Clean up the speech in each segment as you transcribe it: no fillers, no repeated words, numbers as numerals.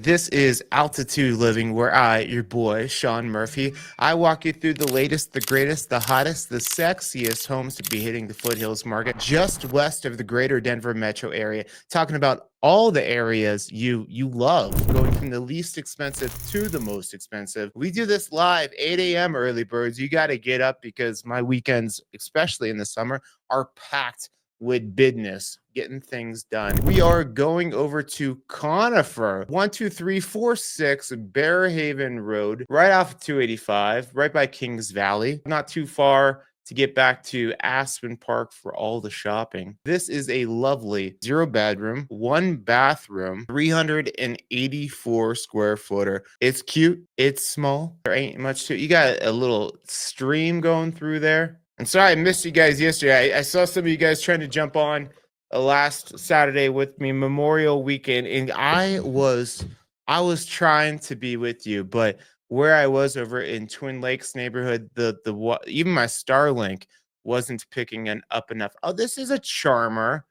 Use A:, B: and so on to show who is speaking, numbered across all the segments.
A: This is Altitude Living, where I, your boy, Sean Murphy, I walk you through the latest, the greatest, the hottest, the sexiest homes to be hitting the foothills market just west of the greater Denver metro area. Talking about all the areas you love, going from the least expensive to the most expensive. We do this live, 8 a.m. early birds. You got to get up because my weekends, especially in the summer, are packed with business, getting things done. We are going over to Conifer, 12346 Bearhaven Road, right off of 285, right by Kings Valley. Not too far to get back to Aspen Park for all the shopping. This is a lovely 0-bedroom, 1-bathroom, 384 square footer. It's cute. It's small. There ain't much to it. You got a little stream going through there. And sorry I missed you guys yesterday. I saw some of you guys trying to jump on last Saturday with me, Memorial Weekend, and I was trying to be with you, but where I was over in Twin Lakes neighborhood, even my Starlink wasn't picking up enough. Oh, this is a charmer.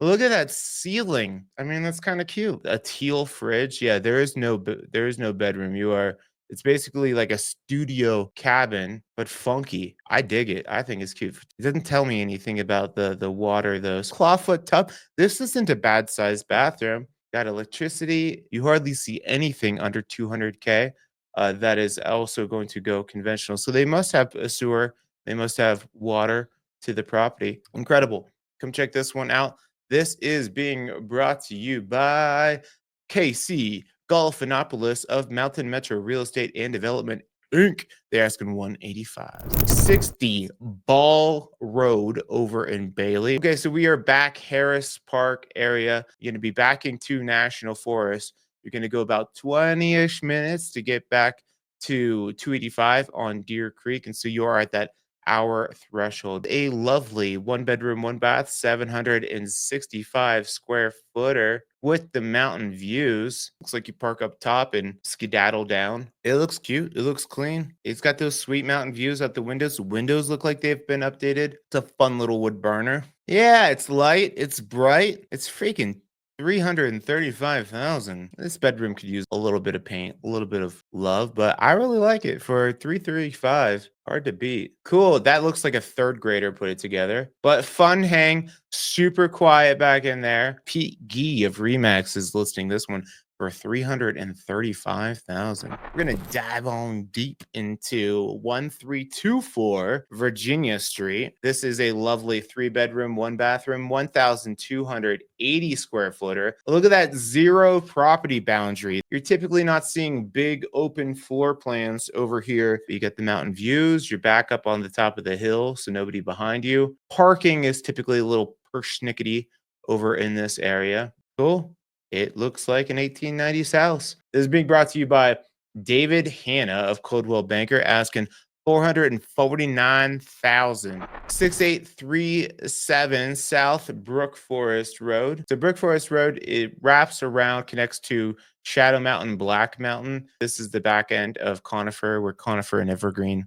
A: Look at that ceiling. I mean, that's kind of cute. A teal fridge. Yeah, there is no bedroom. It's basically like a studio cabin, but funky. I dig it. I think it's cute. It doesn't tell me anything about the water, those clawfoot tub. This isn't a bad sized bathroom. Got electricity. You hardly see anything under 200K. That is also going to go conventional. So they must have a sewer. They must have water to the property. Incredible. Come check this one out. This is being brought to you by KC Golfinopolis of Mountain Metro Real Estate and Development Inc. They're asking 185. 60 Ball Road over in Bailey. Okay, so we are back Harris Park area. You're going to be backing to National Forest. You're going to go about 20-ish minutes to get back to 285 on Deer Creek. And so you are at that hour threshold. A lovely 1-bedroom, 1-bath, 765 square footer with the mountain views. Looks like you park up top and skedaddle down. It looks cute. It looks clean. It's got those sweet mountain views out the windows. The windows look like they've been updated. It's a fun little wood burner. Yeah, it's light. It's bright. It's freaking 335,000. This bedroom could use a little bit of paint, a little bit of love, but I really like it for 335. Hard to beat. Cool. That looks like a third grader put it together, but fun hang, super quiet back in there. Pete Gee of Remax is listing this one for 335,000. We're going to dive on deep into 1324 Virginia Street. This is a lovely 3-bedroom, 1-bathroom, 1,280 square footer. Look at that zero property boundary. You're typically not seeing big open floor plans over here. You get the mountain views. You're back up on the top of the hill, so nobody behind you. Parking is typically a little persnickety over in this area. Cool. It looks like an 1890s house. This is being brought to you by David Hanna of Coldwell Banker, asking 449,000. 6837 South Brook Forest Road. So Brook Forest Road, it wraps around, connects to Shadow Mountain, Black Mountain. This is the back end of Conifer, where Conifer and Evergreen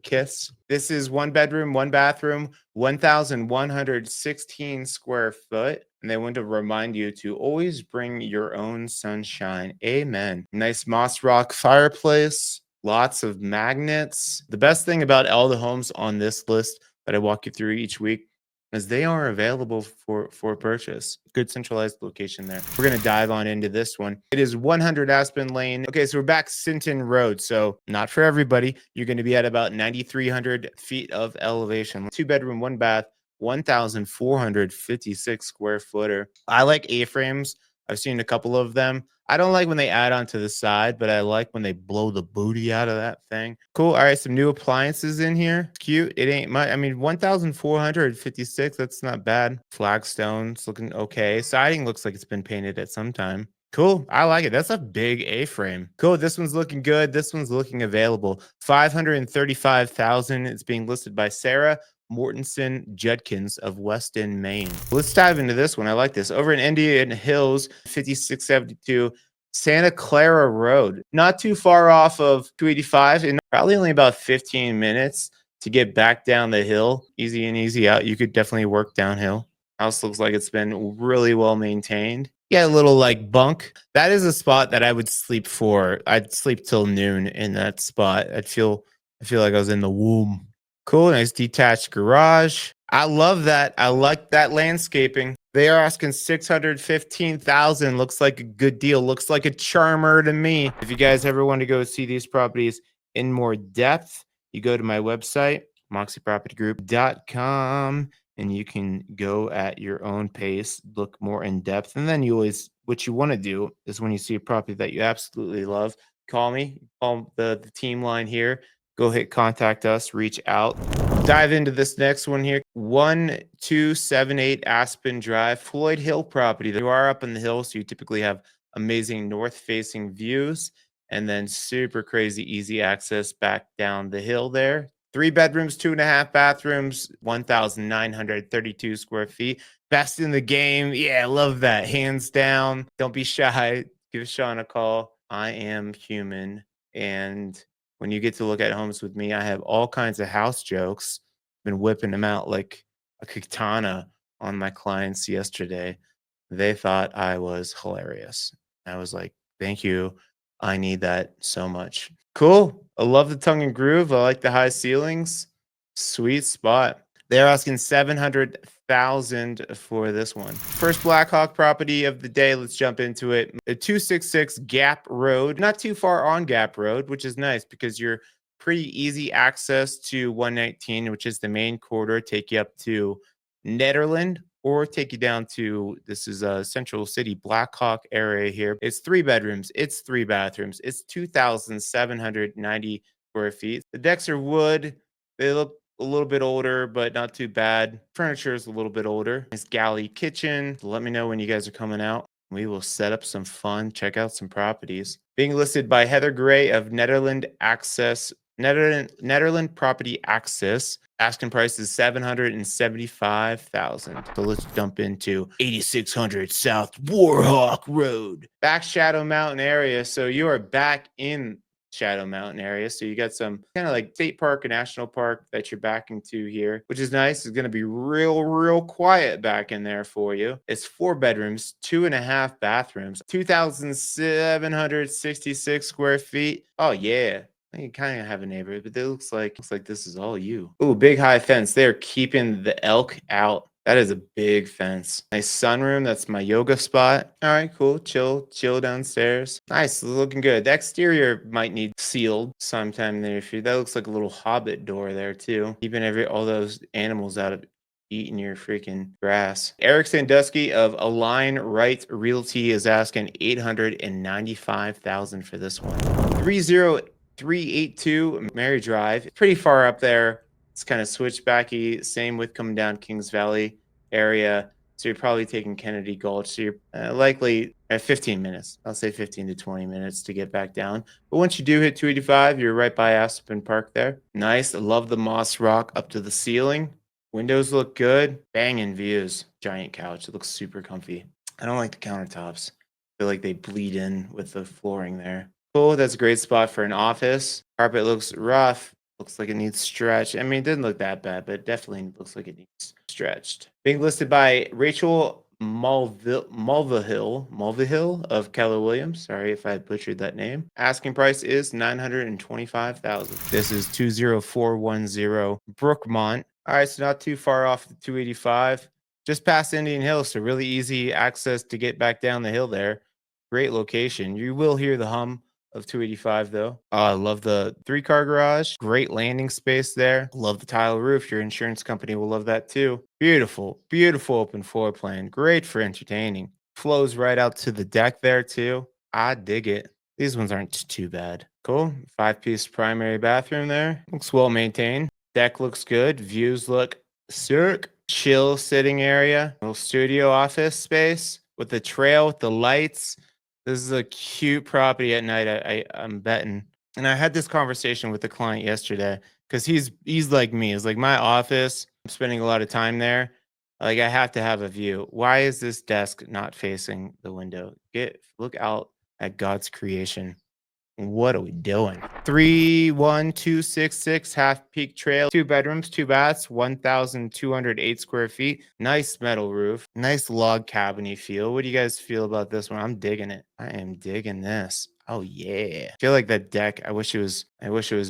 A: kiss. This is 1-bedroom, 1-bathroom, 1,116 square foot. And they want to remind you to always bring your own sunshine. Amen. Nice moss rock fireplace. Lots of magnets. The best thing about all the homes on this list that I walk you through each week is they are available for purchase. Good centralized location there. We're going to dive on into this one. It is 100 Aspen Lane. Okay, so we're back Sinton Road. So not for everybody. You're going to be at about 9,300 feet of elevation. 2-bedroom, 1-bath, 1,456 square footer. I like A-frames. I've seen a couple of them. I don't like when they add on to the side, but I like when they blow the booty out of that thing. Cool. All right, some new appliances in here. Cute. It ain't much. I mean, 1,456. That's not bad. Flagstones looking okay. Siding looks like it's been painted at some time. Cool. I like it. That's a big A-frame. Cool. This one's looking good. This one's looking available. 535,000. It's being listed by Sarah Mortensen Judkins of Weston, Maine. Let's dive into this one. I like this. Over in Indian Hills, 5672 Santa Clara Road. Not too far off of 285 and probably only about 15 minutes to get back down the hill. Easy in, easy out. You could definitely work downhill. House looks like it's been really well maintained. Yeah, a little like bunk. That is a spot that I would sleep for. I'd sleep till noon in that spot. I feel like I was in the womb. Cool, nice detached garage. I love that. I like that landscaping. They are asking 615,000. Looks like a good deal. Looks like a charmer to me. If you guys ever want to go see these properties in more depth, you go to my website, moxiepropertygroup.com, and you can go at your own pace, look more in depth. And then what you want to do is when you see a property that you absolutely love, call me, call the team line here, go hit contact us, reach out. Dive into this next one here. 1278 Aspen Drive, Floyd Hill property. You are up in the hill, so you typically have amazing north facing views and then super crazy easy access back down the hill there. 3 bedrooms, 2.5 bathrooms, 1,932 square feet. Best in the game. Yeah, I love that. Hands down. Don't be shy. Give Sean a call. I am human. And when you get to look at homes with me, I have all kinds of house jokes. Been whipping them out like a katana on my clients yesterday. They thought I was hilarious. I was like, thank you. I need that so much. Cool. I love the tongue and groove. I like the high ceilings. Sweet spot. They're asking 700,000 for this one. First Blackhawk property of the day. Let's jump into it. A 266 Gap Road. Not too far on Gap Road, which is nice because you're pretty easy access to 119, which is the main corridor, take you up to Nederland or take you down to this is a Central City Blackhawk area here. It's 3 bedrooms, it's 3 bathrooms, it's 2,790 square feet. The decks are wood. They look a little bit older, but not too bad. Furniture is a little bit older. Nice galley kitchen. Let me know when you guys are coming out. We will set up some fun, check out some properties. Being listed by Heather Gray of Nederland Property Access. Asking price is 775,000. So let's jump into 8600 South Warhawk Road, back Shadow Mountain area. So you are back in Shadow Mountain area. So you got some kind of like state park and national park that you're backing to here, which is nice. It's going to be real quiet back in there for you. It's 4 bedrooms, 2.5 bathrooms, 2,766 square feet. Oh yeah. You kind of have a neighborhood, but it looks like this is all you. Ooh, big high fence. They're keeping the elk out. That is a big fence. Nice sunroom. That's my yoga spot. All right, cool. Chill downstairs. Nice, looking good. The exterior might need sealed sometime in the near future. That looks like a little hobbit door there too. Keeping all those animals out of eating your freaking grass. Eric Sandusky of Align Right Realty is asking 895,000 for this one. 30382 Mary Drive. Pretty far up there. It's kind of switchbacky. Same with coming down Kings Valley area. So you're probably taking Kennedy Gulch. So you're likely at 15 minutes. I'll say 15 to 20 minutes to get back down. But once you do hit 285, you're right by Aspen Park there. Nice. I love the moss rock up to the ceiling. Windows look good. Banging views. Giant couch. It looks super comfy. I don't like the countertops. I feel like they bleed in with the flooring there. Cool. That's a great spot for an office. Carpet looks rough. Looks like it needs stretch. I mean, it didn't look that bad, but it definitely looks like it needs stretched. Being listed by Rachel Mulvihill of Keller Williams. Sorry if I butchered that name. Asking price is 925,000. This is 20410 Brookmont. All right, so not too far off the 285. Just past Indian Hill, so really easy access to get back down the hill there. Great location. You will hear the hum of 285 though. I love the 3-car garage. Great landing space there. Love the tile roof. Your insurance company will love that too. Beautiful open floor plan. Great for entertaining. Flows right out to the deck there too. I dig it. These ones aren't too bad. Cool. 5-piece primary bathroom there. Looks well maintained. Deck looks good. Views look sick. Chill sitting area. Little studio office space with the trail with the lights. This is a cute property at night. I'm betting. And I had this conversation with the client yesterday because he's like me. It's like my office. I'm spending a lot of time there. Like I have to have a view. Why is this desk not facing the window? Look out at God's creation. What are we doing? 31266 Half Peak Trail, 2 bedrooms, 2 baths, 1,208 square feet. Nice metal roof, nice log cabiny feel. What do you guys feel about this one? I'm digging it. I am digging this. Oh yeah. I feel like that deck. I wish it was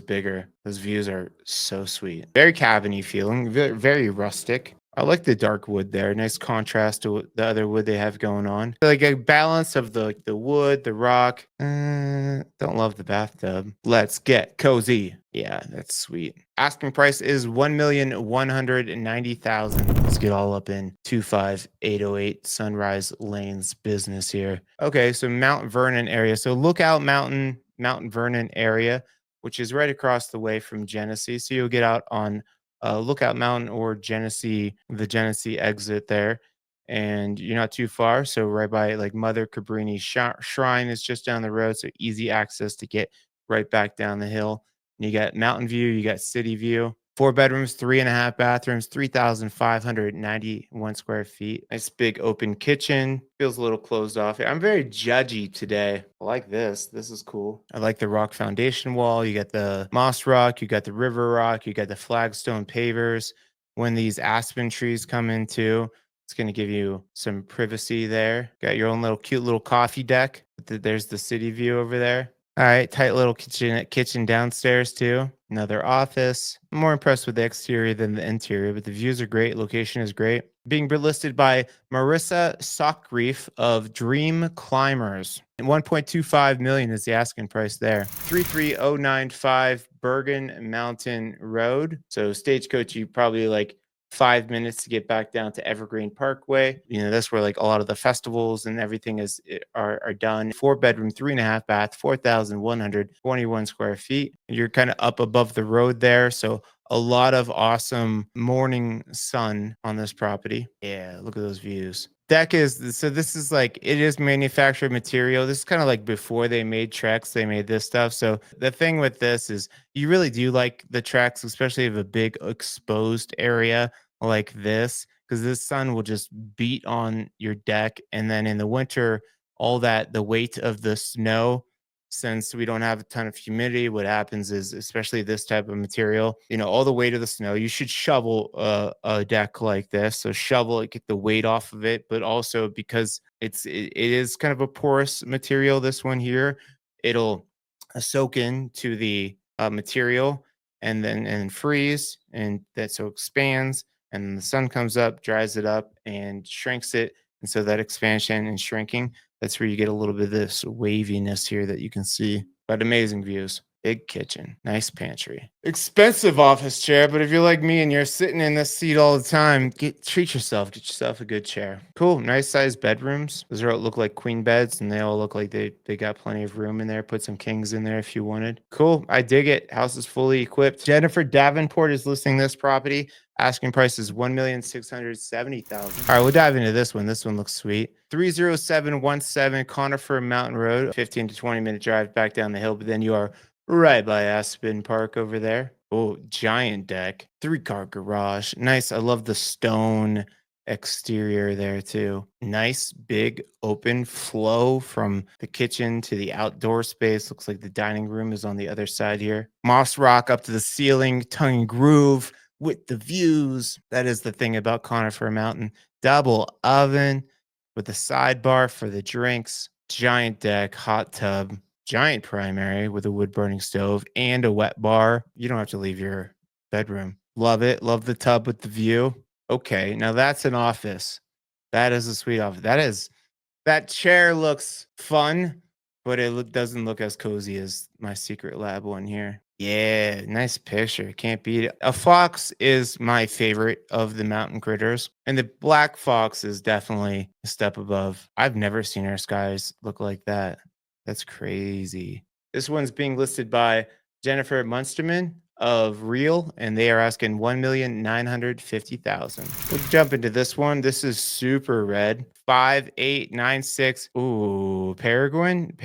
A: bigger. Those views are so sweet. Very cabiny feeling, very rustic. I like the dark wood there. Nice contrast to the other wood they have going on. Like a balance of the wood, the rock. Don't love the bathtub. Let's get cozy. Yeah, that's sweet. Asking price is 1,190,000. Let's get all up in 25808 Sunrise Lanes business here. Okay, so Mount Vernon area. So Lookout Mountain, Mount Vernon area, which is right across the way from Genesee. So you'll get out on Lookout Mountain or Genesee, the Genesee exit there. And you're not too far. So, right by like Mother Cabrini Shrine is just down the road. So, easy access to get right back down the hill. And you got Mountain View, you got City View. 4 bedrooms, 3.5 bathrooms, 3,591 square feet. Nice big open kitchen. Feels a little closed off. I'm very judgy today. I like this. This is cool. I like the rock foundation wall. You got the moss rock, you got the river rock, you got the flagstone pavers. When these aspen trees come in too, it's going to give you some privacy there. Got your own little cute little coffee deck. There's the city view over there. All right, tight little kitchen downstairs too. Another office. I'm more impressed with the exterior than the interior, but the views are great. Location is great. Being listed by Marissa Sockreef of Dream Climbers. And 1.25 million is the asking price there. 33095 Bergen Mountain Road. So stagecoach, you probably like 5 minutes to get back down to Evergreen Parkway. You know, that's where like a lot of the festivals and everything are done. 4 bedroom, 3.5 bath, 4,121 square feet. You're kind of up above the road there. So a lot of awesome morning sun on this property. Yeah, look at those views. Deck is so this is like it is manufactured material. This is kind of like before they made Trex, they made this stuff. So the thing with this is you really do like the Trex, especially if a big exposed area like this, because this sun will just beat on your deck. And then in the winter, all that the weight of the snow, since we don't have a ton of humidity, what happens is, especially this type of material, you know, all the weight of the snow, you should shovel a deck like this. So shovel it, get the weight off of it, but also because it is kind of a porous material, this one here, it'll soak into the material and freeze, and that so expands, and then the sun comes up, dries it up, and shrinks it. And so that expansion and shrinking, that's where you get a little bit of this waviness here that you can see. But amazing views. Big kitchen, nice pantry. Expensive office chair, but if you're like me and you're sitting in this seat all the time, treat yourself. Get yourself a good chair. Cool, nice sized bedrooms. Those are look like queen beds, and they all look like they got plenty of room in there. Put some kings in there if you wanted. Cool, I dig it. House is fully equipped. Jennifer Davenport is listing this property. Asking price is 1,670,000. All right, we'll dive into this one. This one looks sweet. 30717 Conifer Mountain Road, 15 to 20-minute drive back down the hill, but then you are right by Aspen Park over there. Oh, giant deck, 3-car garage. Nice. I love the stone exterior there too. Nice big open flow from the kitchen to the outdoor space. Looks like the dining room is on the other side here. Moss rock up to the ceiling, tongue and groove with the views. That is the thing about Conifer Mountain. Double oven with a sidebar for the drinks, giant deck, hot tub, giant primary with a wood burning stove and a wet bar. You don't have to leave your bedroom. Love it. Love the tub with the view. Okay, now that's an office. That is a sweet office. That chair looks fun, but doesn't look as cozy as my secret lab one here. Yeah, nice picture. Can't beat it. A fox is my favorite of the mountain critters, and the black fox is definitely a step above. I've never seen our skies look like that. That's crazy. This one's being listed by Jennifer Munsterman of Real, and they are asking 1,950,000. We'll jump into this one. This is super red. 5896. Ooh, Peregrine.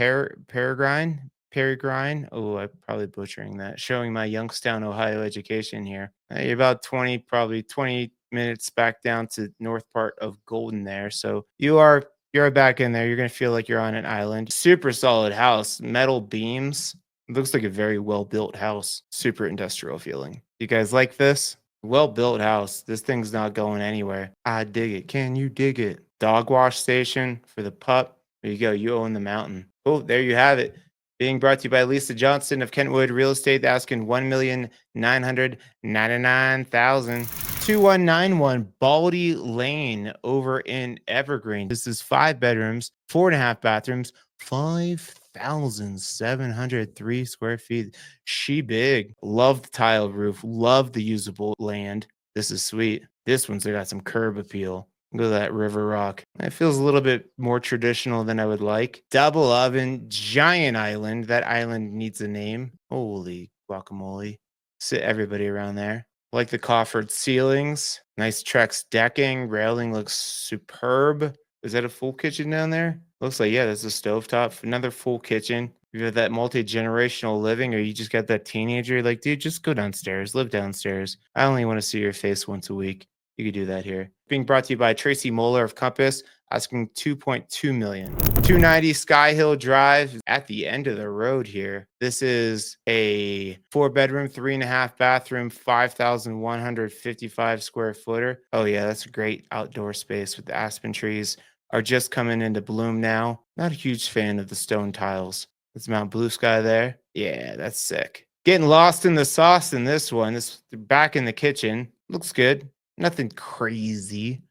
A: Oh, I'm probably butchering that. Showing my Youngstown, Ohio education here. You're about 20, probably 20 minutes back down to north part of Golden there. So you are You're back in there. You're going to feel like you're on an island. Super solid house, metal beams. It looks like a very well built house. Super industrial feeling. You guys like this? Well built house. This thing's not going anywhere. I dig it. Can you dig it? Dog wash station for the pup. There you go. You own the mountain. Oh, there you have it. Being brought to you by Lisa Johnson of Kentwood Real Estate, asking 1,999,000. 2191 Baldy Lane over in Evergreen. This is 5 bedrooms, 4.5 bathrooms, 5,703 square feet. She big. Love the tile roof. Love the usable land. This is sweet. This one's got some curb appeal. Look at that river rock. It feels a little bit more traditional than I would like. Double oven, giant island. That island needs a name. Holy guacamole. Sit everybody around there. Like the coffered ceilings. Nice Trex decking. Railing looks superb. Is that a full kitchen down there? Looks like, yeah, that's a stovetop. Another full kitchen. You have that multi-generational living, or you just got that teenager. Like, dude, just go downstairs. Live downstairs. I only want to see your face once a week. You could do that here. Being brought to you by Tracy Moeller of Compass, asking 2.2 million. 290 Sky Hill Drive at the end of the road here. This is a 4-bedroom, 3.5 bathroom, 5,155 square footer. Oh yeah, that's a great outdoor space with the aspen trees are just coming into bloom now. Not a huge fan of the stone tiles. That's Mount Blue Sky there. Yeah, that's sick. Getting lost in the sauce in this one. This back in the kitchen. Looks good. Nothing crazy.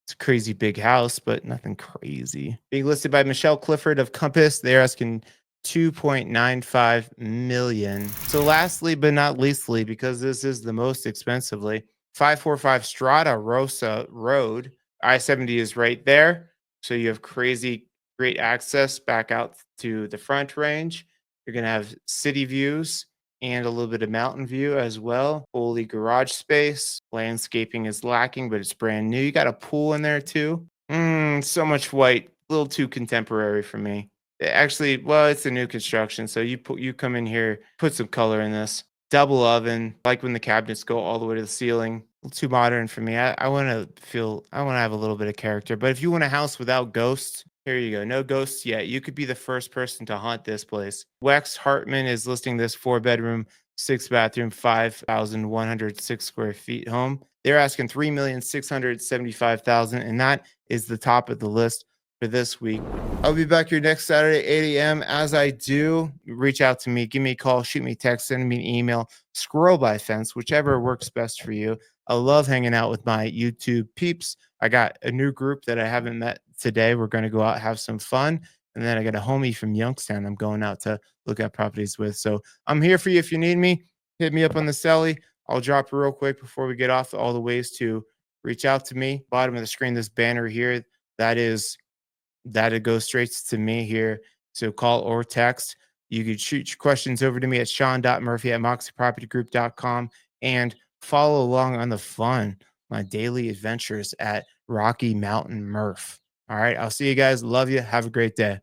A: It's a crazy big house, but nothing crazy. Being listed by Michelle Clifford of Compass. They're asking 2.95 million. So lastly, but not leastly, because this is the most expensively, 545 Strata Rosa Road. I-70 is right there. So you have crazy great access back out to the front range. You're going to have city views and a little bit of mountain view as well. Fully garage space. Landscaping is lacking, but it's brand new. You got a pool in there too. So much white. A little too contemporary for me. Actually, well, it's a new construction, so you come in here, put some color in this. Double oven, like when the cabinets go all the way to the ceiling. A little too modern for me. I want to have a little bit of character. But if you want a house without ghosts, here you go. No ghosts yet. You could be the first person to haunt this place. Wex Hartman is listing this 4-bedroom, 6-bathroom, 5,106 square feet home. They're asking 3,675,000, and that is the top of the list for this week. I'll be back here next Saturday, 8 a.m. As I do, reach out to me, give me a call, shoot me a text, send me an email, scroll by fence, whichever works best for you. I love hanging out with my YouTube peeps. I got a new group that I haven't met today. We're going to go out, have some fun. And then I got a homie from Youngstown I'm going out to look at properties with. So I'm here for you if you need me. Hit me up on the celly. I'll drop it real quick before we get off all the ways to reach out to me. Bottom of the screen, this banner here, it goes straight to me here. So call or text. You could shoot your questions over to me at sean.murphy@moxiepropertygroup.com and follow along on the fun, my daily adventures at Rocky Mountain Murph. All right. I'll see you guys. Love you. Have a great day.